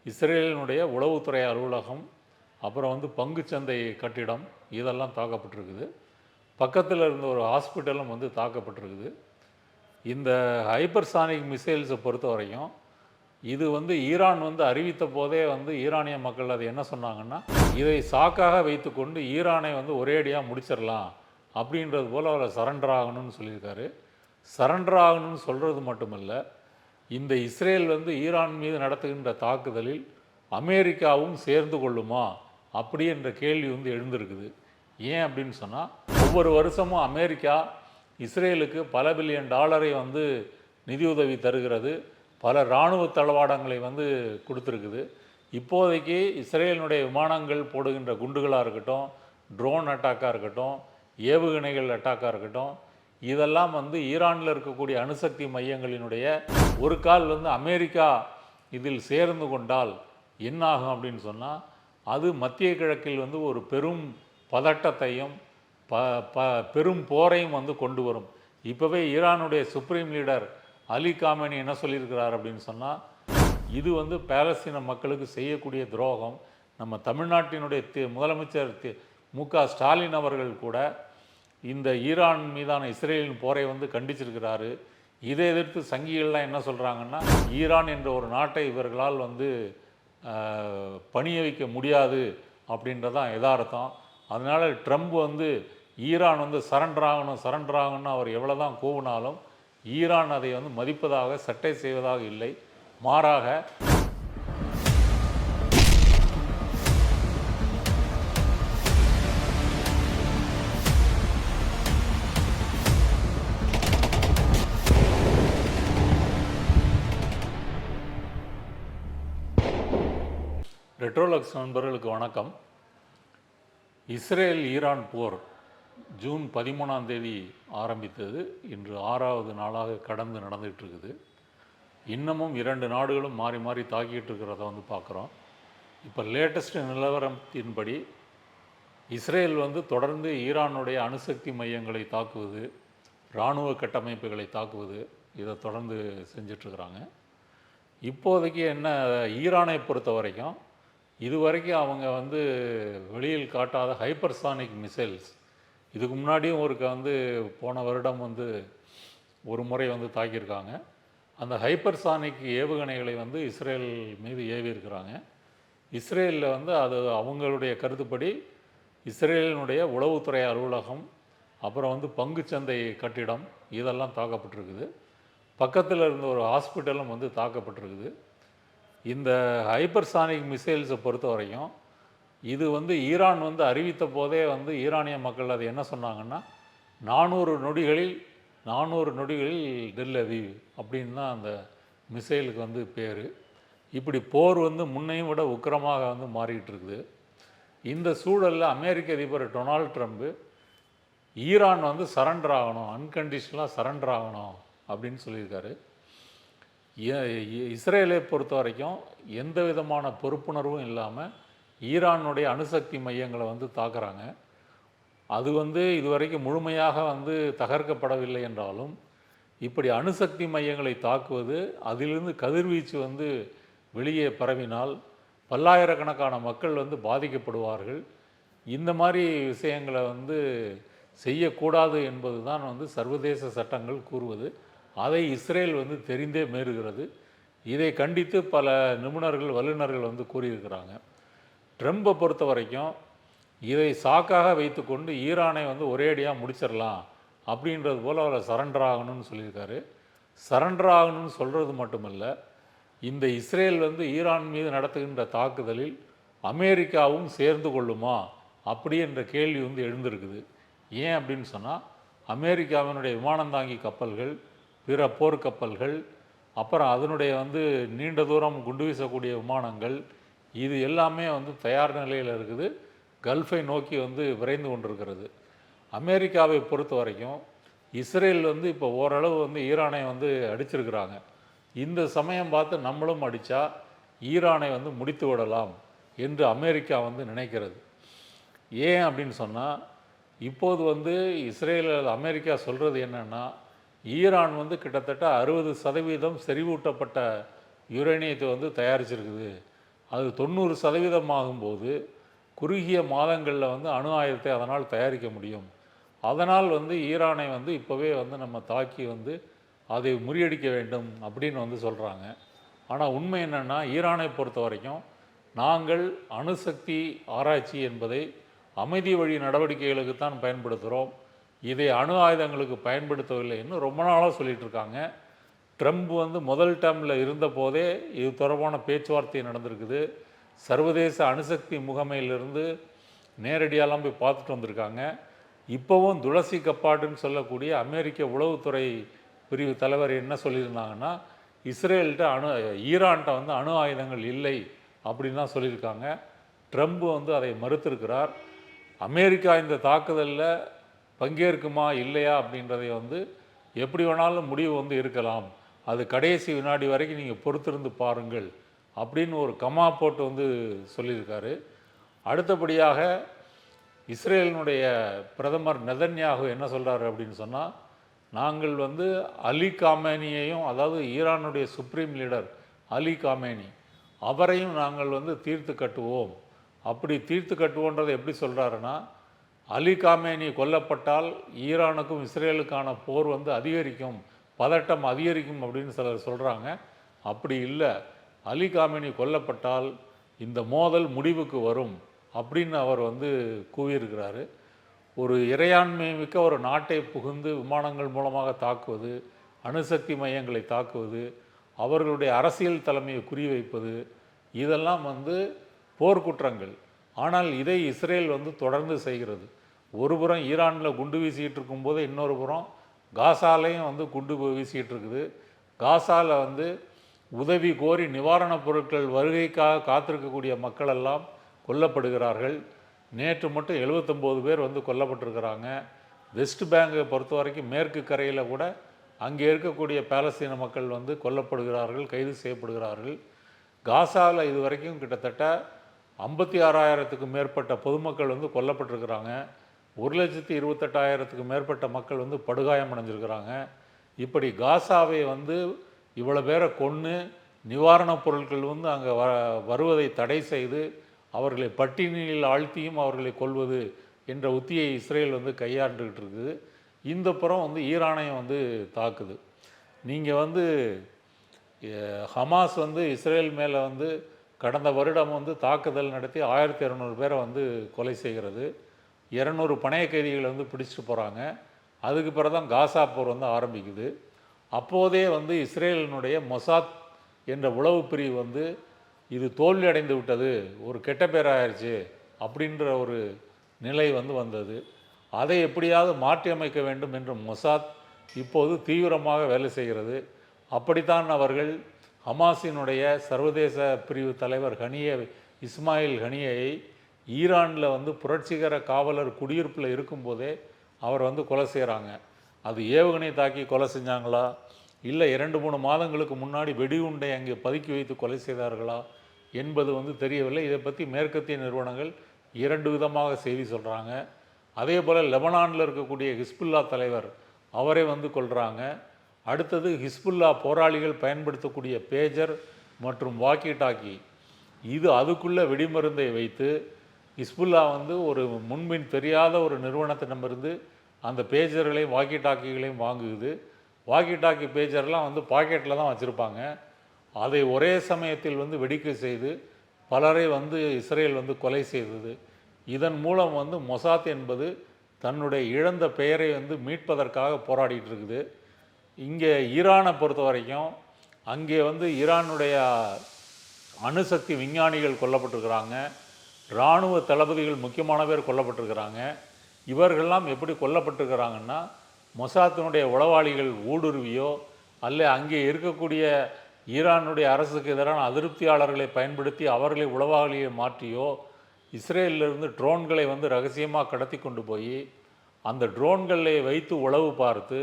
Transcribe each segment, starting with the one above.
இஸ்ரேலினுடைய உளவுத்துறை அலுவலகம், அப்புறம் பங்குச்சந்தை கட்டிடம் இதெல்லாம் தாக்கப்பட்டிருக்குது. பக்கத்தில் இருந்த ஒரு ஹாஸ்பிட்டலும் தாக்கப்பட்டிருக்குது. இந்த ஹைப்பர்சானிக் மிசைல்ஸை பொறுத்த வரைக்கும் இது ஈரான் அறிவித்த போதே ஈரானிய மக்கள் அது என்ன சொன்னாங்கன்னா, இதை சாக்காக வைத்துக்கொண்டு ஈரானை ஒரேடியாக முடிச்சிடலாம் அப்படின்றது போல் அவர் சரண்டர் ஆகணும்னு சொல்லியிருக்காரு. சரண்டர் ஆகணும்னு சொல்கிறது மட்டுமல்ல, இந்த இஸ்ரேல் ஈரான் மீது நடத்துகின்ற தாக்குதலில் அமெரிக்காவும் சேர்ந்து கொள்ளுமா அப்படி என்ற கேள்வி எழுந்திருக்குது. ஏன் அப்படின்னு சொன்னால், ஒவ்வொரு வருஷமும் அமெரிக்கா இஸ்ரேலுக்கு பல பில்லியன் டாலரை நிதியுதவி தருகிறது, பல இராணுவ தளவாடங்களை கொடுத்துருக்குது. இப்போதைக்கு இஸ்ரேலினுடைய விமானங்கள் போடுகின்ற குண்டுகளாக இருக்கட்டும், ட்ரோன் அட்டாக்காக இருக்கட்டும், ஏவுகணைகள் அட்டாக்காக இருக்கட்டும், இதெல்லாம் ஈரானில் இருக்கக்கூடிய அணுசக்தி மையங்களினுடைய ஒரு கால் அமெரிக்கா இதில் சேர்ந்து கொண்டால் என்னாகும் அப்படின்னு சொன்னால், அது மத்திய கிழக்கில் ஒரு பெரும் பதட்டத்தையும் பெரும் போரையும் கொண்டு வரும். இப்போவே ஈரானுடைய சுப்ரீம் லீடர் அலி காமேனி என்ன சொல்லியிருக்கிறார் அப்படின்னு சொன்னால், இது பாலஸ்தீன மக்களுக்கு செய்யக்கூடிய துரோகம். நம்ம தமிழ்நாட்டினுடைய முதலமைச்சர் மு.க. ஸ்டாலின் அவர்கள் கூட இந்த ஈரான் மீதான இஸ்ரேலின் போரை கண்டிச்சிருக்கிறாரு. இதை எதிர்த்து சங்கிகள்லாம் என்ன சொல்கிறாங்கன்னா, ஈரான் என்ற ஒரு நாட்டை இவர்களால் பணிய வைக்க முடியாது அப்படின்றதான் யதார்த்தம். அதனால் ட்ரம்ப் ஈரான் சரண்டர் ஆகணும்னு அவர் எவ்வளோ தான் கூவினாலும் ஈரான் அதை மதிப்பதாக சட்டை செய்வதாக இல்லை. மாறாக ரெட்ரோலக்ஸ் நண்பர்களுக்கு வணக்கம். இஸ்ரேல் ஈரான் போர் ஜூன் 13ஆம் தேதி ஆரம்பித்தது. இன்று 6வது நாளாக கடந்து நடந்துகிட்டு இருக்குது. இன்னமும் 2 நாடுகளும் மாறி மாறி தாக்கிட்டு இருக்கிறத பார்க்குறோம். இப்போ லேட்டஸ்ட் நிலவரத்தின்படி இஸ்ரேல் தொடர்ந்து ஈரானுடைய அணுசக்தி மையங்களை தாக்குவது, இராணுவ கட்டமைப்புகளை தாக்குவது, இதை தொடர்ந்து செஞ்சிட்ருக்கிறாங்க. இப்போதைக்கு என்ன, ஈரானை பொறுத்த வரைக்கும் இதுவரைக்கும் அவங்க வெளியில் காட்டாத ஹைப்பர்சானிக் மிசைல்ஸ், இதுக்கு முன்னாடியும் போன வருடம் ஒரு முறை தாக்கியிருக்காங்க. அந்த ஹைப்பர்சானிக் ஏவுகணைகளை இஸ்ரேல் மீது ஏவியிருக்கிறாங்க. இஸ்ரேலில் அது அவங்களுடைய கருத்துப்படி இஸ்ரேலினுடைய உளவுத்துறை அலுவலகம், அப்புறம் பங்குச்சந்தை கட்டிடம் இதெல்லாம் தாக்கப்பட்டிருக்குது. பக்கத்தில் இருந்த ஒரு ஹாஸ்பிட்டலும் தாக்கப்பட்டிருக்குது. இந்த ஹைப்பர்சானிக் மிசைல்ஸை பொறுத்த வரைக்கும் இது ஈரான் அறிவித்த போதே ஈரானிய மக்கள் அது என்ன சொன்னாங்கன்னா, 400 நொடிகளில் டெல் அவீவ் அப்படின்னு தான் அந்த மிசைலுக்கு பேர். இப்படி போர் முன்னையும் விட உக்கிரமாக மாறிக்கிட்டு இருக்குது. இந்த சூழலில் அமெரிக்க அதிபர் டொனால்ட் ட்ரம்ப் ஈரான் சரண்டர் ஆகணும், அன்கண்டிஷனலாக சரண்டர் ஆகணும் அப்படின்னு சொல்லியிருக்காரு. இஸ்ரேலை பொறுத்த வரைக்கும் எந்த விதமான பொறுப்புணர்வும் இல்லாமல் ஈரானுடைய அணுசக்தி மையங்களை தாக்குறாங்க. அது இதுவரைக்கும் முழுமையாக தகர்க்கப்படவில்லை என்றாலும், இப்படி அணுசக்தி மையங்களை தாக்குவது, அதிலிருந்து கதிர்வீச்சு வெளியே பரவினால் பல்லாயிரக்கணக்கான மக்கள் பாதிக்கப்படுவார்கள். இந்த மாதிரி விஷயங்களை செய்யக்கூடாது என்பது தான் சர்வதேச சட்டங்கள் கூறுவது. அதை இஸ்ரேல் தெரிந்தே மீறுகிறது. இதை கண்டித்து பல நிபுணர்கள், வல்லுநர்கள் கூறியிருக்கிறாங்க. ட்ரம்பை பொறுத்த வரைக்கும் இதை சாக்காக வைத்துக்கொண்டு ஈரானை ஒரேடியாக முடிச்சிடலாம் அப்படின்றது போல் அவர் சரண்டர் ஆகணும்னு சொல்லியிருக்காரு. சரண்டர் ஆகணும்னு சொல்கிறது மட்டுமல்ல, இந்த இஸ்ரேல் ஈரான் மீது நடத்துகின்ற தாக்குதலில் அமெரிக்காவும் சேர்ந்து கொள்ளுமா அப்படி என்ற கேள்வி எழுந்திருக்குது. ஏன் அப்படின்னு சொன்னால், அமெரிக்காவினுடைய விமானந்தாங்கி கப்பல்கள், பிற போர்க்கப்பல்கள், அப்புறம் அதனுடைய நீண்ட தூரம் குண்டு வீசக்கூடிய விமானங்கள், இது எல்லாமே தயார் நிலையில் இருக்குது. கல்ஃபை நோக்கி விரைந்து கொண்டிருக்கிறது. அமெரிக்காவை பொறுத்த வரைக்கும் இஸ்ரேல் இப்போ ஓரளவு ஈரானை அடிச்சிருக்கிறாங்க. இந்த சமயம் பார்த்து நம்மளும் அடித்தா ஈரானை முடித்து விடலாம் என்று அமெரிக்கா நினைக்கிறது. ஏன் அப்படின்னு சொன்னால், இப்போது இஸ்ரேல் அமெரிக்கா சொல்கிறது என்னென்னா, ஈரான் கிட்டத்தட்ட 60% செறிவூட்டப்பட்ட யுரேனியத்தை தயாரிச்சிருக்குது. அது 90% ஆகும்போது குறுகிய மாதங்களில் வந்து அணு ஆயுதத்தை அதனால் தயாரிக்க முடியும். அதனால் வந்து ஈரானை வந்து இப்போவே வந்து நம்ம தாக்கி வந்து அதை முறியடிக்க வேண்டும் அப்படின்னு வந்து சொல்கிறாங்க. ஆனால் உண்மை என்னென்னா, ஈரானை பொறுத்த வரைக்கும் நாங்கள் அணுசக்தி ஆராய்ச்சி என்பதை அமைதி வழி நடவடிக்கைகளுக்கு தான் பயன்படுத்துகிறோம், இதை அணு ஆயுதங்களுக்கு பயன்படுத்தவில்லைன்னு ரொம்ப நாளாக சொல்லிகிட்டு இருக்காங்க. ட்ரம்ப் வந்து முதல் டேர்மில் இருந்தபோதே இது தொடர்பான பேச்சுவார்த்தை நடந்திருக்குது. சர்வதேச அணுசக்தி முகமையிலிருந்து நேரடியாலாம் போய் பார்த்துட்டு வந்திருக்காங்க. இப்போவும் துளசி கப்பாடுன்னு சொல்லக்கூடிய அமெரிக்க உளவுத்துறை பிரிவு தலைவர் என்ன சொல்லியிருந்தாங்கன்னா, இஸ்ரேல்கிட்ட ஈரான்கிட்ட வந்து அணு ஆயுதங்கள் இல்லை அப்படின்னு தான் சொல்லியிருக்காங்க. ட்ரம்ப் வந்து அதை மறுத்திருக்கிறார். அமெரிக்கா இந்த தாக்குதலில் பங்கேற்குமா இல்லையா அப்படின்றதை வந்து எப்படி வேணாலும் முடிவு வந்து இருக்கலாம், அது கடைசி வினாடி வரைக்கும் நீங்கள் பொறுத்திருந்து பாருங்கள் அப்படின்னு ஒரு கமா போட்டு வந்து சொல்லியிருக்காரு. அடுத்தபடியாக இஸ்ரேலினுடைய பிரதமர் நெதன்யாகு என்ன சொல்கிறாரு அப்படின்னு சொன்னால், நாங்கள் வந்து அலி காமேனியையும், அதாவது ஈரானுடைய சுப்ரீம் லீடர் அலி காமேனி அவரையும் நாங்கள் வந்து தீர்த்து கட்டுவோம். அப்படி தீர்த்து கட்டுவோன்றதை எப்படி சொல்கிறாருன்னா, அலி காமேனி கொல்லப்பட்டால் ஈரானுக்கும் இஸ்ரேலுக்கான போர் வந்து அதிகரிக்கும், பதட்டம் அதிகரிக்கும் அப்படின்னு சிலர் சொல்கிறாங்க. அப்படி இல்லை, அலி காமேனி கொல்லப்பட்டால் இந்த மோதல் முடிவுக்கு வரும் அப்படின்னு அவர் வந்து கூறியிருக்கிறாரு. ஒரு இறையாண்மை மிக்க ஒரு நாட்டை புகுந்து விமானங்கள் மூலமாக தாக்குவது, அணுசக்தி மையங்களை தாக்குவது, அவர்களுடைய அரசியல் தலைமையை குறிவைப்பது, இதெல்லாம் வந்து போர்க்குற்றங்கள். ஆனால் இதை இஸ்ரேல் வந்து தொடர்ந்து செய்கிறது. ஒரு புறம் ஈரானில் குண்டு வீசிக்கிட்டு இருக்கும்போது இன்னொரு புறம் காசாலையும் வந்து குண்டு வீசிக்கிட்டு இருக்குது. காசாவில் வந்து உதவி கோரி நிவாரணப் பொருட்கள் வருகைக்காக காத்திருக்கக்கூடிய மக்களெல்லாம் கொல்லப்படுகிறார்கள். நேற்று மட்டும் 79 பேர் வந்து கொல்லப்பட்டிருக்கிறாங்க. வெஸ்ட் பேங்கை பொறுத்த வரைக்கும் மேற்கு கரையில் கூட அங்கே இருக்கக்கூடிய பாலஸ்தீன மக்கள் வந்து கொல்லப்படுகிறார்கள், கைது செய்யப்படுகிறார்கள். காசாவில் இது வரைக்கும் கிட்டத்தட்ட 56,000க்கும் மேற்பட்ட பொதுமக்கள் வந்து கொல்லப்பட்டிருக்கிறாங்க. 1,28,000க்கும் மேற்பட்ட மக்கள் வந்து படுகாயம் அடைஞ்சிருக்கிறாங்க. இப்படி காசாவை வந்து இவ்வளோ பேரை கொன்று நிவாரணப் பொருட்கள் வந்து அங்கே வருவதை தடை செய்து அவர்களை பட்டினியில் ஆழ்த்தியும் அவர்களை கொல்வது என்ற உத்தியை இஸ்ரேல் வந்து கையாண்டுக்கிட்டு இருக்குது. இந்த புறம் வந்து ஈரானையும் வந்து தாக்குது. நீங்கள் வந்து ஹமாஸ் வந்து இஸ்ரேல் மேலே வந்து கடந்த வருடம் வந்து தாக்குதல் நடத்தி 1200 பேரை வந்து கொலை செய்கிறது. 200 பணைய கைதிகளை வந்து பிடிச்சிட்டு போகிறாங்க. அதுக்கு பிறகு தான் காசா போர் வந்து ஆரம்பிக்குது. அப்போதே வந்து இஸ்ரேலினுடைய மொசாத் என்ற உளவு பிரிவு வந்து இது தோல்வி அடைந்து விட்டது, ஒரு கெட்ட பேராயிருச்சு அப்படின்ற ஒரு நிலை வந்து வந்தது. அதை எப்படியாவது மாற்றி அமைக்க வேண்டும் என்று மொசாத் இப்போது தீவிரமாக வேலை செய்கிறது. அப்படித்தான் அவர்கள் ஹமாஸினுடைய சர்வதேச பிரிவு தலைவர் இஸ்மாயில் ஹனியை ஈரானில் வந்து புரட்சிகர காவலர் குடியிருப்பில் இருக்கும்போதே அவர் வந்து கொலை செய்கிறாங்க. அது ஏவுகணை தாக்கி கொலை செஞ்சாங்களா, இல்லை 2-3 மாதங்களுக்கு முன்னாடி வெடிகுண்டை அங்கே பதுக்கி வைத்து கொலை செய்தார்களா என்பது வந்து தெரியவில்லை. இதை பற்றி மேற்கத்திய நிறுவனங்கள் 2 விதமாக செய்தி சொல்கிறாங்க. அதே போல் லெபனானில் இருக்கக்கூடிய ஹிஸ்புல்லா தலைவர் அவரை வந்து கொல்றாங்க. அடுத்தது ஹிஸ்புல்லா போராளிகள் பயன்படுத்தக்கூடிய பேஜர் மற்றும் வாக்கி டாக்கி, இது அதுக்குள்ளே வெடிமருந்தை வைத்து ஹிஸ்புல்லா வந்து ஒரு முன்பின் தெரியாத ஒரு நிறுவனத்திடமிருந்து அந்த பேஜர்களையும் வாக்கி டாக்கிகளையும் வாங்குது. வாக்கி டாக்கி பேஜர்லாம் வந்து பாக்கெட்டில் தான் வச்சுருப்பாங்க. அதை ஒரே சமயத்தில் வந்து வெடிக்க செய்து பலரை வந்து இஸ்ரேல் வந்து கொலை செய்தது. இதன் மூலம் வந்து மொசாத் என்பது தன்னுடைய இழந்த பெயரை வந்து மீட்பதற்காக போராடிட்டு இருக்குது. இங்கே ஈரானை பொறுத்த வரைக்கும் அங்கே வந்து ஈரானுடைய அணுசக்தி விஞ்ஞானிகள் கொல்லப்பட்டிருக்கிறாங்க, இராணுவ தளபதிகள் முக்கியமான பேர் கொல்லப்பட்டிருக்கிறாங்க. இவர்கள்லாம் எப்படி கொல்லப்பட்டிருக்கிறாங்கன்னா, மொசாத்தினுடைய உளவாளிகள் ஊடுருவியோ அல்ல அங்கே இருக்கக்கூடிய ஈரானுடைய அரசுக்கு எதிரான அதிருப்தியாளர்களை பயன்படுத்தி அவர்களை உளவாளியை மாற்றியோ, இஸ்ரேலிலிருந்து ட்ரோன்களை வந்து ரகசியமாக கடத்தி கொண்டு போய் அந்த ட்ரோன்களை வைத்து உளவு பார்த்து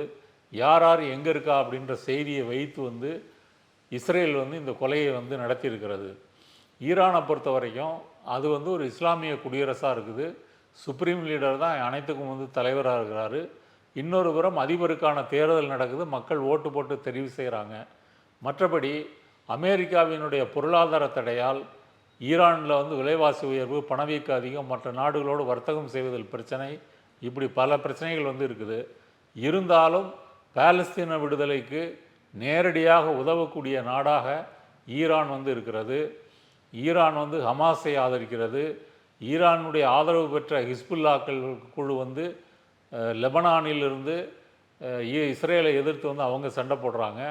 யார் யார் எங்கே இருக்கா அப்படின்ற செய்தியை வைத்து வந்து இஸ்ரேல் வந்து இந்த கொலையை வந்து நடத்தியிருக்கிறது. ஈரானை பொறுத்த வரைக்கும் அது வந்து ஒரு இஸ்லாமிய குடியரசாக இருக்குது. சுப்ரீம் லீடர் தான் அனைத்துக்கும் வந்து தலைவராக இருக்கிறாரு. இன்னொரு புறம் அதிபருக்கான தேர்தல் நடக்குது, மக்கள் ஓட்டு போட்டு தெரிவு செய்கிறாங்க. மற்றபடி அமெரிக்காவினுடைய பொருளாதார தடையால் ஈரானில் வந்து விலைவாசி உயர்வு, பணவீக்க அதிகம், மற்ற நாடுகளோடு வர்த்தகம் செய்வதில் பிரச்சனை, இப்படி பல பிரச்சனைகள் வந்து இருக்குது. இருந்தாலும் பாலஸ்தீன விடுதலைக்கு நேரடியாக உதவக்கூடிய நாடாக ஈரான் வந்து இருக்கிறது. ஈரான் வந்து ஹமாஸை ஆதரிக்கிறது. ஈரானுடைய ஆதரவு பெற்ற ஹிஸ்புல்லாக்கள் குழு வந்து லெபனானிலிருந்து இஸ்ரேலை எதிர்த்து வந்து அவங்க சண்டை போடுறாங்க.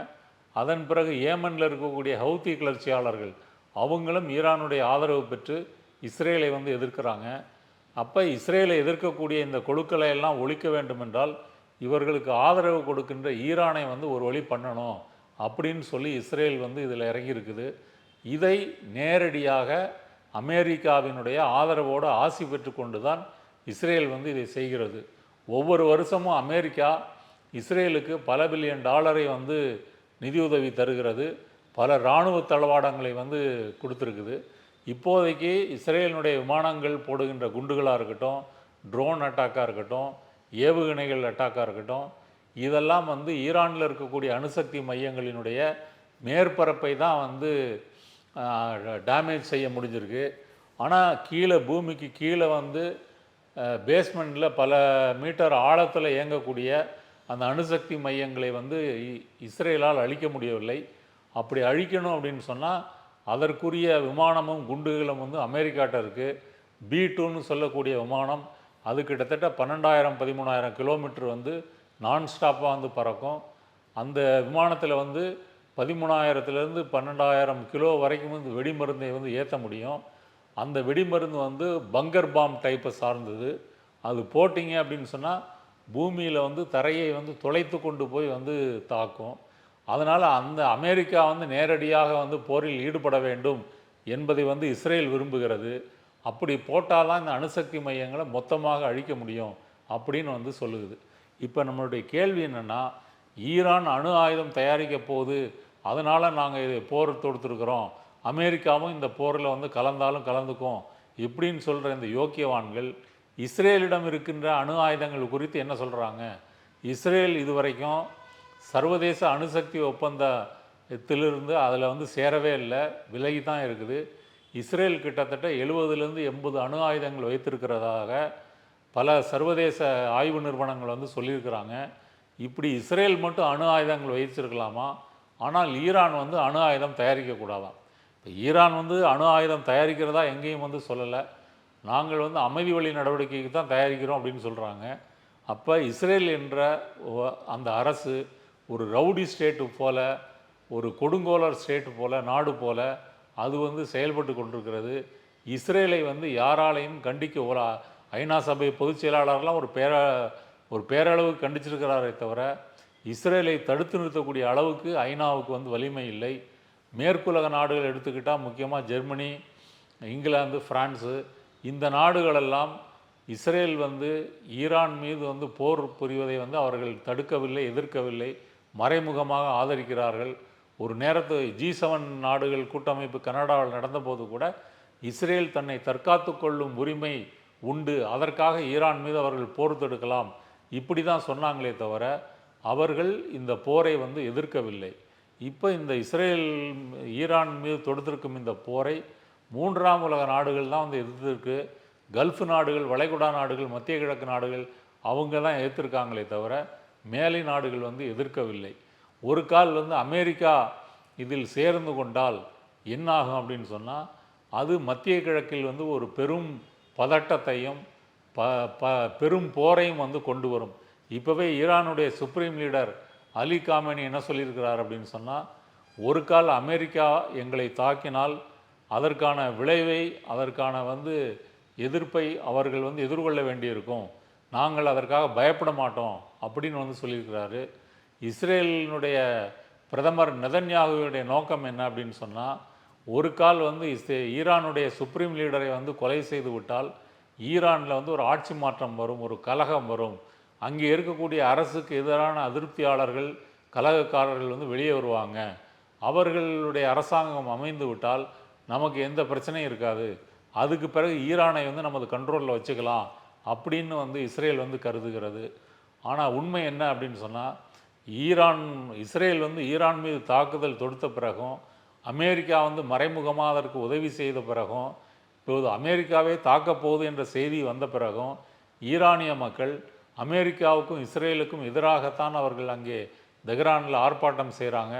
அதன் பிறகு ஏமனில் இருக்கக்கூடிய ஹவுத்தி கிளர்ச்சியாளர்கள் அவங்களும் ஈரானுடைய ஆதரவு பெற்று இஸ்ரேலை வந்து எதிர்க்கிறாங்க. அப்போ இஸ்ரேலை எதிர்க்கக்கூடிய இந்த குழுக்களை எல்லாம் ஒழிக்க வேண்டுமென்றால் இவர்களுக்கு ஆதரவு கொடுக்கின்ற ஈரானை வந்து ஒரு வழி பண்ணணும் அப்படின்னு சொல்லி இஸ்ரேல் வந்து இதில் இறங்கியிருக்குது. இதை நேரடியாக அமெரிக்காவினுடைய ஆதரவோடு ஆசி பெற்று கொண்டு தான் இஸ்ரேல் வந்து இதை செய்கிறது. ஒவ்வொரு வருஷமும் அமெரிக்கா இஸ்ரேலுக்கு பல பில்லியன் டாலரை வந்து நிதியுதவி தருகிறது. பல இராணுவ தளவாடங்களை வந்து கொடுத்துருக்குது. இப்போதைக்கு இஸ்ரேலினுடைய விமானங்கள் போடுகின்ற குண்டுகளாக இருக்கட்டும், ட்ரோன் அட்டாக்காக இருக்கட்டும், ஏவுகணைகள் அட்டாக்காக இருக்கட்டும், இதெல்லாம் வந்து ஈரானில் இருக்கக்கூடிய அணுசக்தி மையங்களினுடைய மேற்பரப்பை தான் வந்து டேமேஜ் செய்ய முடிஞ்சிருக்கு. ஆனால் கீழே பூமிக்கு கீழே வந்து பேஸ்மெண்ட்டில் பல மீட்டர் ஆழத்தில் இயங்கக்கூடிய அந்த அணுசக்தி மையங்களை வந்து இஸ்ரேலால் அழிக்க முடியவில்லை. அப்படி அழிக்கணும் அப்படின்னு சொன்னால் அதற்குரிய விமானமும் குண்டுகளும் வந்து அமெரிக்காட்ட இருக்குது. B2ன்னு சொல்லக்கூடிய விமானம் அது கிட்டத்தட்ட 12,000-13,000 கிலோமீட்டர் வந்து நான்ஸ்டாப்பாக வந்து பறக்கும். அந்த விமானத்தில் வந்து 13,000 12,000 கிலோ வரைக்கும் வந்து வெடிமருந்தை வந்து ஏற்ற முடியும். அந்த வெடிமருந்து வந்து பங்கர் பாம் டைப்பை சார்ந்தது. அது போட்டிங்க அப்படின்னு சொன்னால் பூமியில் வந்து தரையை வந்து துளைத்து கொண்டு போய் வந்து தாக்கும். அதனால் அந்த அமெரிக்கா வந்து நேரடியாக வந்து போரில் ஈடுபட வேண்டும் என்பதை வந்து இஸ்ரேல் விரும்புகிறது. அப்படி போட்டால் தான் இந்த அணுசக்தி மையங்களை மொத்தமாக அழிக்க முடியும் அப்படின்னு வந்து சொல்லுது. இப்போ நம்மளுடைய கேள்வி என்னென்னா, ஈரான் அணு ஆயுதம் தயாரிக்க போகுது, அதனால் நாங்கள் இதை போர் தொடுத்துருக்குறோம், அமெரிக்காவும் இந்த போரில் வந்து கலந்தாலும் கலந்துக்கும் இப்படின்னு சொல்கிற இந்த யோக்கியவான்கள் இஸ்ரேலிடம் இருக்கின்ற அணு ஆயுதங்கள் குறித்து என்ன சொல்கிறாங்க? இஸ்ரேல் இதுவரைக்கும் சர்வதேச அணுசக்தி ஒப்பந்தத்திலிருந்து அதில் வந்து சேரவே இல்லை, விலகி தான் இருக்குது. இஸ்ரேல் கிட்டத்தட்ட 70-80 அணு ஆயுதங்கள் வைத்திருக்கிறதாக பல சர்வதேச ஆய்வு நிறுவனங்கள் வந்து சொல்லியிருக்கிறாங்க. இப்படி இஸ்ரேல் மட்டும் அணு ஆயுதங்கள் வைத்திருக்கலாமா? ஆனால் ஈரான் வந்து அணு ஆயுதம் தயாரிக்கக்கூடாதான். இப்போ ஈரான் வந்து அணு ஆயுதம் தயாரிக்கிறதா எங்கேயும் வந்து சொல்லலை. நாங்கள் வந்து அமைதி வழி நடவடிக்கைக்கு தான் தயாரிக்கிறோம் அப்படின்னு சொல்கிறாங்க. அப்போ இஸ்ரேல் என்ற அந்த அரசு ஒரு ரவுடி ஸ்டேட்டு போல, ஒரு கொடுங்கோலர் ஸ்டேட்டு போல, நாடு போல அது வந்து செயல்பட்டு கொண்டிருக்கிறது. இஸ்ரேலை வந்து யாராலையும் கண்டிக்க ஐநா சபை பொதுச் செயலாளர்லாம் ஒரு பேரளவுக்கு கண்டிச்சிருக்கிறாரே தவிர இஸ்ரேலை தடுத்து நிறுத்தக்கூடிய அளவுக்கு ஐநாவுக்கு வந்து வலிமை இல்லை. மேற்குலக நாடுகள் எடுத்துக்கிட்டால் முக்கியமாக ஜெர்மனி, இங்கிலாந்து, ஃப்ரான்ஸு, இந்த நாடுகளெல்லாம் இஸ்ரேல் வந்து ஈரான் மீது வந்து போர் புரிவதை வந்து அவர்கள் தடுக்கவில்லை, எதிர்க்கவில்லை, மறைமுகமாக ஆதரிக்கிறார்கள். ஒரு நேரத்து G7 நாடுகள் கூட்டமைப்பு கனடாவில் நடந்தபோது கூட இஸ்ரேல் தன்னை தற்காத்து கொள்ளும் உரிமை உண்டு, அதற்காக ஈரான் மீது அவர்கள் போர் தொடுக்கலாம் இப்படி தான் சொன்னாங்களே தவிர அவர்கள் இந்த போரை வந்து எதிர்க்கவில்லை. இப்போ இந்த இஸ்ரேல் ஈரான் மீது தொடுத்திருக்கும் இந்த போரை 3ஆம் உலக நாடுகள் தான் வந்து எதிர்த்திருக்கு. கல்ஃப் நாடுகள், வளைகுடா நாடுகள், மத்திய கிழக்கு நாடுகள் அவங்க தான் எதிர்த்திருக்காங்களே தவிர மேலை நாடுகள் வந்து எதிர்க்கவில்லை. ஒரு கால் வந்து அமெரிக்கா இதில் சேர்ந்து கொண்டால் என்னாகும் அப்படின்னு சொன்னால் அது மத்திய கிழக்கில் வந்து ஒரு பெரும் பதட்டத்தையும் பெரும் போரையும் வந்து கொண்டு வரும். இப்போவே ஈரானுடைய சுப்ரீம் லீடர் அலி காமேனி என்ன சொல்லியிருக்கிறார் அப்படின்னு சொன்னால், ஒரு கால் அமெரிக்கா எங்களை தாக்கினால் அதற்கான விளைவை, அதற்கான வந்து எதிர்ப்பை அவர்கள் வந்து எதிர்கொள்ள வேண்டியிருக்கும், நாங்கள் அதற்காக பயப்பட மாட்டோம் அப்படின்னு வந்து சொல்லியிருக்கிறாரு. இஸ்ரேலினுடைய பிரதமர் நெதன்யாகுவுடைய நோக்கம் என்ன அப்படின்னு சொன்னால், ஒரு கால் வந்து ஈரானுடைய சுப்ரீம் லீடரை வந்து கொலை செய்து விட்டால் ஈரானில் வந்து ஒரு ஆட்சி மாற்றம் வரும், ஒரு கலகம் வரும். அங்கே இருக்கக்கூடிய அரசுக்கு எதிரான அதிருப்தியாளர்கள், கலகக்காரர்கள் வந்து வெளியே வருவாங்க. அவர்களுடைய அரசாங்கம் அமைந்து விட்டால் நமக்கு எந்த பிரச்சனையும் இருக்காது, அதுக்கு பிறகு ஈரானை வந்து நமது கண்ட்ரோலில் வச்சுக்கலாம் அப்படின்னு வந்து இஸ்ரேல் வந்து கருதுகிறது. ஆனால் உண்மை என்ன அப்படின்னு சொன்னால், இஸ்ரேல் வந்து ஈரான் மீது தாக்குதல் தொடுத்த பிறகும் அமெரிக்கா வந்து மறைமுகமாக அதற்கு உதவி செய்த பிறகும், இப்போது அமெரிக்காவே தாக்கப் போகுது என்ற செய்தி வந்த பிறகும் ஈரானிய மக்கள் அமெரிக்காவுக்கும் இஸ்ரேலுக்கும் எதிராகத்தான் அவர்கள் அங்கே தெஹ்ரானில் ஆர்ப்பாட்டம் செய்கிறாங்க.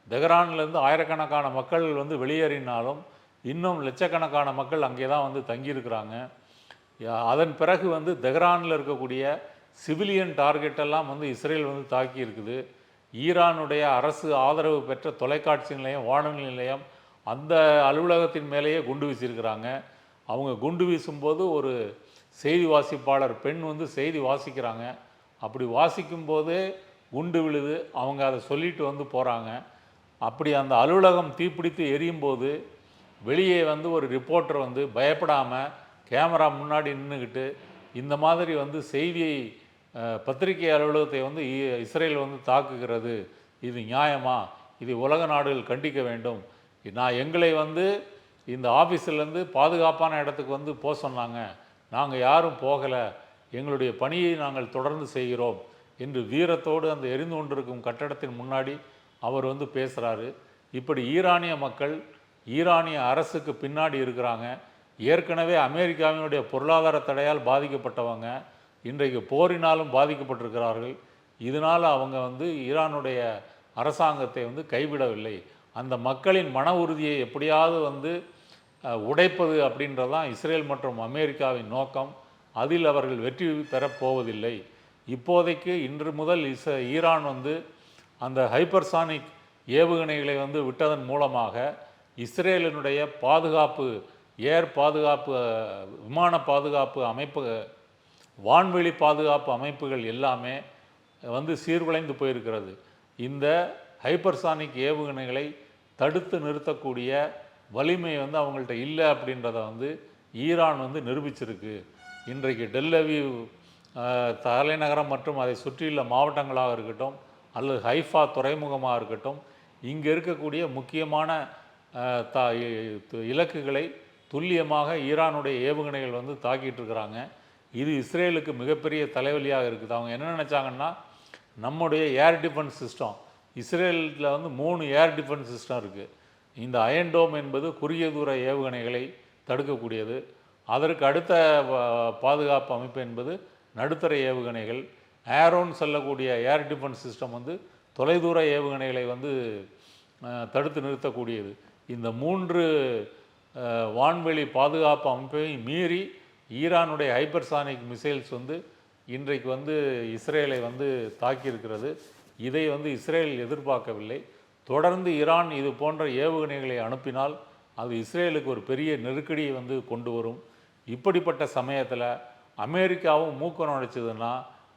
தெஹ்ரான்லேருந்து ஆயிரக்கணக்கான மக்கள் வந்து வெளியேறினாலும் இன்னும் லட்சக்கணக்கான மக்கள் அங்கே தான் வந்து தங்கியிருக்கிறாங்க. அதன் பிறகு வந்து தெஹ்ரானில் இருக்கக்கூடிய சிவிலியன் டார்கெட்டெல்லாம் வந்து இஸ்ரேல் வந்து தாக்கி இருக்குது. ஈரானுடைய அரசு ஆதரவு பெற்ற தொலைக்காட்சி நிலையம், வானொலி நிலையம், அந்த அலுவலகத்தின் மேலேயே குண்டு வீசியிருக்கிறாங்க. அவங்க குண்டு வீசும்போது ஒரு செய்தி வாசிப்பாளர் பெண் வந்து செய்தி வாசிக்கிறாங்க. அப்படி வாசிக்கும்போதே குண்டு விழுது. அவங்க அதை சொல்லிட்டு வந்து போகிறாங்க. அப்படி அந்த அலுவலகம் தீப்பிடித்து எரியும் போது வெளியே வந்து ஒரு ரிப்போர்ட்டர் வந்து பயப்படாமல் கேமரா முன்னாடி நின்றுக்கிட்டு இந்த மாதிரி வந்து செய்தியை பத்திரிகை அலுவலகத்தை வந்து இஸ்ரேல் வந்து தாக்குகிறது, இது நியாயமா, இதை உலக நாடுகள் கண்டிக்க வேண்டும், எங்களை வந்து இந்த ஆஃபீஸிலேருந்து பாதுகாப்பான இடத்துக்கு வந்து போக சொன்னாங்க, நாங்கள் யாரும் போகலை, எங்களுடைய பணியை நாங்கள் தொடர்ந்து செய்கிறோம் என்று வீரத்தோடு அந்த எரிந்து கொண்டிருக்கும் கட்டடத்தின் முன்னாடி அவர் வந்து பேசுகிறாரு. இப்படி ஈரானிய மக்கள் ஈரானிய அரசுக்கு பின்னாடி இருக்கிறாங்க. ஏற்கனவே அமெரிக்காவினுடைய பொருளாதார தடையால் பாதிக்கப்பட்டவங்க இன்றைக்கு போரினாலும் பாதிக்கப்பட்டிருக்கிறார்கள். இதனால் அவங்க வந்து ஈரானுடைய அரசாங்கத்தை வந்து கைவிடவில்லை. அந்த மக்களின் மன உறுதியை எப்படியாவது வந்து உடைப்பது அப்படின்றதான் இஸ்ரேல் மற்றும் அமெரிக்காவின் நோக்கம். அதில் அவர்கள் வெற்றி பெறப்போவதில்லை. இப்போதைக்கு இன்று முதல் ஈரான் வந்து அந்த ஹைப்பர்சானிக் ஏவுகணைகளை வந்து விட்டதன் மூலமாக இஸ்ரேலினுடைய பாதுகாப்பு, ஏர் பாதுகாப்பு, விமான பாதுகாப்பு அமைப்பு, வான்வெளி பாதுகாப்பு அமைப்புகள் எல்லாமே வந்து சீர்குலைந்து போயிருக்கிறது. இந்த ஹைப்பர்சானிக் ஏவுகணைகளை தடுத்து நிறுத்தக்கூடிய வலிமை வந்து அவங்கள்ட்ட இல்லை அப்படின்றத வந்து ஈரான் வந்து நிரூபிச்சிருக்கு. இன்றைக்கு டெல்லவீவ் தலைநகரம் மற்றும் அதை சுற்றியுள்ள மாவட்டங்களாக இருக்கட்டும், அல்லது ஹைஃபா துறைமுகமாக இருக்கட்டும், இங்கே இருக்கக்கூடிய முக்கியமான இலக்குகளை துல்லியமாக ஈரானுடைய ஏவுகணைகள் வந்து தாக்கிட்டு இருக்கிறாங்க. இது இஸ்ரேலுக்கு மிகப்பெரிய தலைவலியாக இருக்குது. அவங்க என்ன நினச்சாங்கன்னா, நம்முடைய ஏர் டிஃபென்ஸ் சிஸ்டம், இஸ்ரேலில் வந்து 3 ஏர் டிஃபென்ஸ் சிஸ்டம் இருக்குது. இந்த அயன்டோம் என்பது குறுகிய தூர ஏவுகணைகளை தடுக்கக்கூடியது. அதற்கு அடுத்த பாதுகாப்பு அமைப்பு என்பது நடுத்தர ஏவுகணைகள். ஏரோன் செல்லக்கூடிய ஏர் டிஃபென்ஸ் சிஸ்டம் வந்து தொலைதூர ஏவுகணைகளை வந்து தடுத்து நிறுத்தக்கூடியது. இந்த 3 வான்வெளி பாதுகாப்பு அமைப்பையும் மீறி ஈரானுடைய ஹைப்பர்சானிக் மிசைல்ஸ் வந்து இன்றைக்கு வந்து இஸ்ரேலை வந்து தாக்கியிருக்கிறது. இதை வந்து இஸ்ரேல் எதிர்பார்க்கவில்லை. தொடர்ந்து ஈரான் இது போன்ற ஏவுகணைகளை அனுப்பினால் அது இஸ்ரேலுக்கு ஒரு பெரிய நெருக்கடியை வந்து கொண்டு வரும். இப்படிப்பட்ட சமயத்தில் அமெரிக்காவும் மூக்க நுழைச்சதுன்னா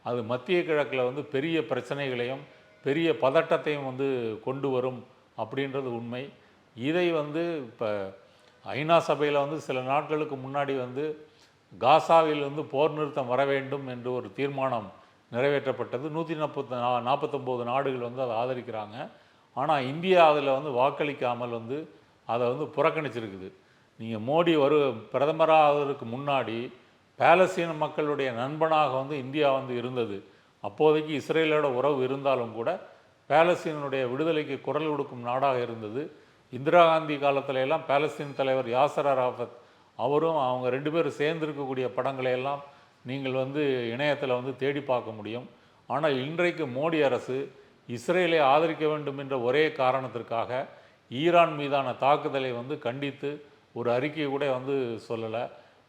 அது மத்திய கிழக்கில் வந்து பெரிய பிரச்சனைகளையும் பெரிய பதட்டத்தையும் வந்து கொண்டு வரும் அப்படின்றது உண்மை. இதை வந்து இப்போ ஐநா சபையில் வந்து சில நாட்களுக்கு முன்னாடி வந்து காசாவில் வந்து போர் நிறுத்தம் வர வேண்டும் என்று ஒரு தீர்மானம் நிறைவேற்றப்பட்டது. 149 நாடுகள் வந்து அதை ஆதரிக்கிறாங்க. ஆனால் இந்தியா அதில் வந்து வாக்களிக்காமல் வந்து அதை வந்து புறக்கணிச்சிருக்குது. நீங்கள் மோடி பிரதமராவதற்கு முன்னாடி பாலஸ்தீன மக்களுடைய நண்பனாக வந்து இந்தியா வந்து இருந்தது. அப்போதைக்கு இஸ்ரேலோட உறவு இருந்தாலும் கூட பாலஸ்தீனுடைய விடுதலைக்கு குரல் கொடுக்கும் நாடாக இருந்தது. இந்திரா காந்தி காலத்துல எல்லாம் பாலஸ்தீன் தலைவர் யாசர் அரஃபத் அவரும் அவங்க 2 பேரும் சேர்ந்திருக்கக்கூடிய படங்களை எல்லாம் நீங்கள் வந்து இணையத்தில் வந்து தேடி பார்க்க முடியும். ஆனால் இன்றைக்கு மோடி அரசு இஸ்ரேலை ஆதரிக்க வேண்டும் என்ற ஒரே காரணத்திற்காக ஈரான் மீதான தாக்குதலை வந்து கண்டித்து ஒரு அறிக்கையை கூட வந்து சொல்லலை.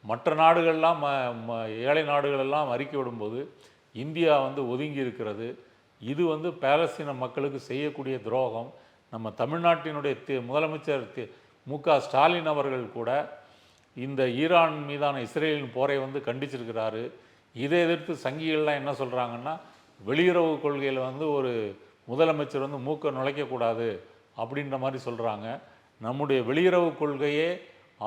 மற்ற நாடுகள்லாம் ஏழை நாடுகளெல்லாம் அறிக்கை விடும்போது இந்தியா வந்து ஒதுங்கி இருக்கிறது. இது வந்து பாலஸ்தீன மக்களுக்கு செய்யக்கூடிய துரோகம். நம்ம தமிழ்நாட்டினுடைய முதலமைச்சர் மு.க. ஸ்டாலின் அவர்கள் கூட இந்த ஈரான் மீதான இஸ்ரேலின் போரை வந்து கண்டிச்சிருக்கிறாரு. இதை எதிர்த்து சங்கிகள்லாம் என்ன சொல்கிறாங்கன்னா, வெளியுறவு கொள்கையில் வந்து ஒரு முதலமைச்சர் வந்து மூக்க நுழைக்கக்கூடாது அப்படின்ற மாதிரி சொல்கிறாங்க. நம்முடைய வெளியுறவு கொள்கையே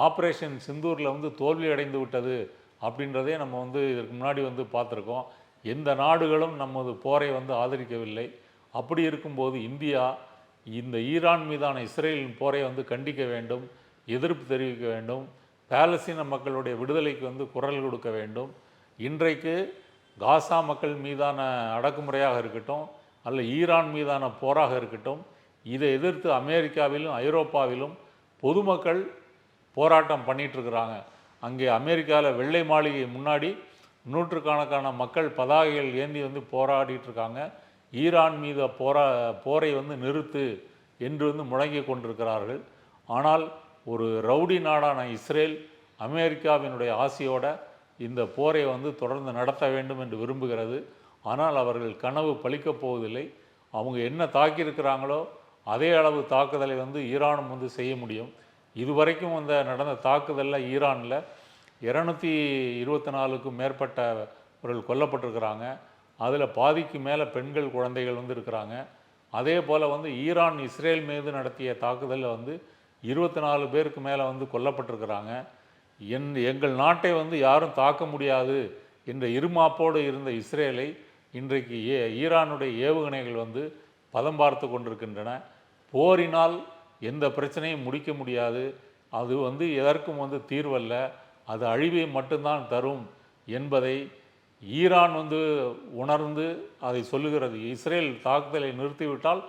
ஆப்ரேஷன் சிந்தூரில் வந்து தோல்வி அடைந்து விட்டது அப்படின்றதே நம்ம வந்து இதற்கு முன்னாடி வந்து பார்த்துருக்கோம். எந்த நாடுகளும் நமது போரை வந்து ஆதரிக்கவில்லை. அப்படி இருக்கும்போது இந்தியா இந்த ஈரான் மீதான இஸ்ரேலின் போரை வந்து கண்டிக்க வேண்டும், எதிர்ப்பு தெரிவிக்க வேண்டும், பாலஸ்தீன மக்களுடைய விடுதலைக்கு வந்து குரல் கொடுக்க வேண்டும். இன்றைக்கு காசா மக்கள் மீதான அடக்குமுறையாக இருக்கட்டும், அல்ல ஈரான் மீதான போராக இருக்கட்டும், இதை எதிர்த்து அமெரிக்காவிலும் ஐரோப்பாவிலும் பொதுமக்கள் போராட்டம் பண்ணிகிட்ருக்கிறாங்க. அங்கே அமெரிக்காவில் வெள்ளை மாளிகை முன்னாடி நூற்றுக்கணக்கான மக்கள் பதாகைகள் ஏந்தி வந்து போராடிட்டுருக்காங்க. ஈரான் மீது போரை வந்து நிறுத்து என்று வந்து முழங்கி கொண்டிருக்கிறார்கள். ஆனால் ஒரு ரவுடி நாடான இஸ்ரேல் அமெரிக்காவினுடைய ஆசையோட இந்த போரை வந்து தொடர்ந்து நடத்த வேண்டும் என்று விரும்புகிறது. ஆனால் அவர்கள் கனவு பலிக்கப் போவதில்லை. அவங்க என்ன தாக்கியிருக்கிறாங்களோ அதே அளவு தாக்குதலை வந்து ஈரானும் வந்து செய்ய முடியும். இதுவரைக்கும் அந்த நடந்த தாக்குதலில் ஈரானில் 224க்கும் மேற்பட்டவர்கள் கொல்லப்பட்டிருக்கிறாங்க. அதில் பாதிக்கு மேலே பெண்கள் குழந்தைகள் வந்து இருக்கிறாங்க. அதே போல் வந்து ஈரான் இஸ்ரேல் மீது நடத்திய தாக்குதலில் வந்து 24 பேருக்கு மேலே வந்து கொல்லப்பட்டிருக்கிறாங்க. எங்கள் நாட்டை வந்து யாரும் தாக்க முடியாது என்ற இருமாப்போடு இருந்த இஸ்ரேலை இன்றைக்கு ஈரானுடைய ஏவுகணைகள் வந்து பதம் பார்த்து கொண்டிருக்கின்றன. போரினால் எந்த பிரச்சனையும் முடிக்க முடியாது, அது வந்து எதற்கும் வந்து தீர்வல்ல, அது அழிவை மட்டும்தான் தரும் என்பதை ஈரான் வந்து உணர்ந்து அதை சொல்லுகிறது. இஸ்ரேல் தாக்குதலை நிறுத்திவிட்டால்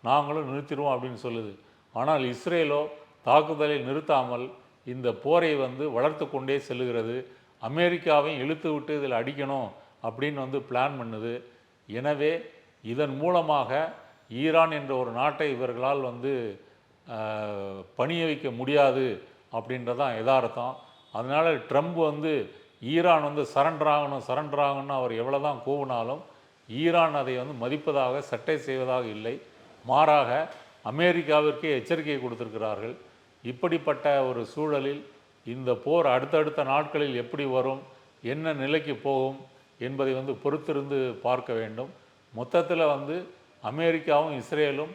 நாங்களும் நிறுத்திடுவோம் அப்படின்னு சொல்லுது. ஆனால் இஸ்ரேலோ தாக்குதலை நிறுத்தாமல் இந்த போரை வந்து வளர்த்து கொண்டே செல்லுகிறது. அமெரிக்காவையும் இழுத்து விட்டு இதில் அடிக்கணும் அப்படின்னு வந்து பிளான் பண்ணுது. எனவே இதன் மூலமாக ஈரான் என்ற ஒரு நாட்டை இவர்களால் வந்து பணிய வைக்க முடியாது அப்படின்றதான் யதார்த்தம். அதனால் ட்ரம்ப் வந்து ஈரான் வந்து சரண்டர் ஆகணும்னு அவர் எவ்வளோ தான் கூவினாலும் ஈரான் அதை வந்து மதிப்பதாக சட்டை செய்வதாக இல்லை. மாறாக அமெரிக்காவிற்கே எச்சரிக்கை கொடுத்திருக்கிறார்கள். இப்படிப்பட்ட ஒரு சூழலில் இந்த போர் அடுத்தடுத்த நாட்களில் எப்படி வரும், என்ன நிலைக்கு போகும் என்பதை வந்து பொறுத்திருந்து பார்க்க வேண்டும். மொத்தத்தில் வந்து அமெரிக்காவும் இஸ்ரேலும்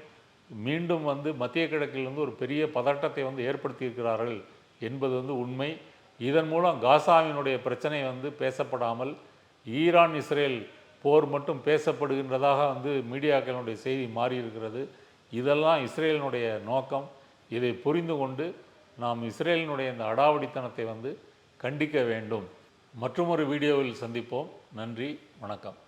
மீண்டும் வந்து மத்திய கிழக்கில் வந்து ஒரு பெரிய பதட்டத்தை வந்து ஏற்படுத்தியிருக்கிறார்கள் என்பது வந்து உண்மை. இதன் மூலம் காசாவினுடைய பிரச்சனை வந்து பேசப்படாமல் ஈரான் இஸ்ரேல் போர் மட்டும் பேசப்படுகின்றதாக வந்து மீடியாக்களுடைய செய்தி மாறியிருக்கிறது. இதெல்லாம் இஸ்ரேலினுடைய நோக்கம். இதை புரிந்து கொண்டு நாம் இஸ்ரேலினுடைய இந்த அடாவடித்தனத்தை வந்து கண்டிக்க வேண்டும். மற்றொரு வீடியோவில் சந்திப்போம். நன்றி, வணக்கம்.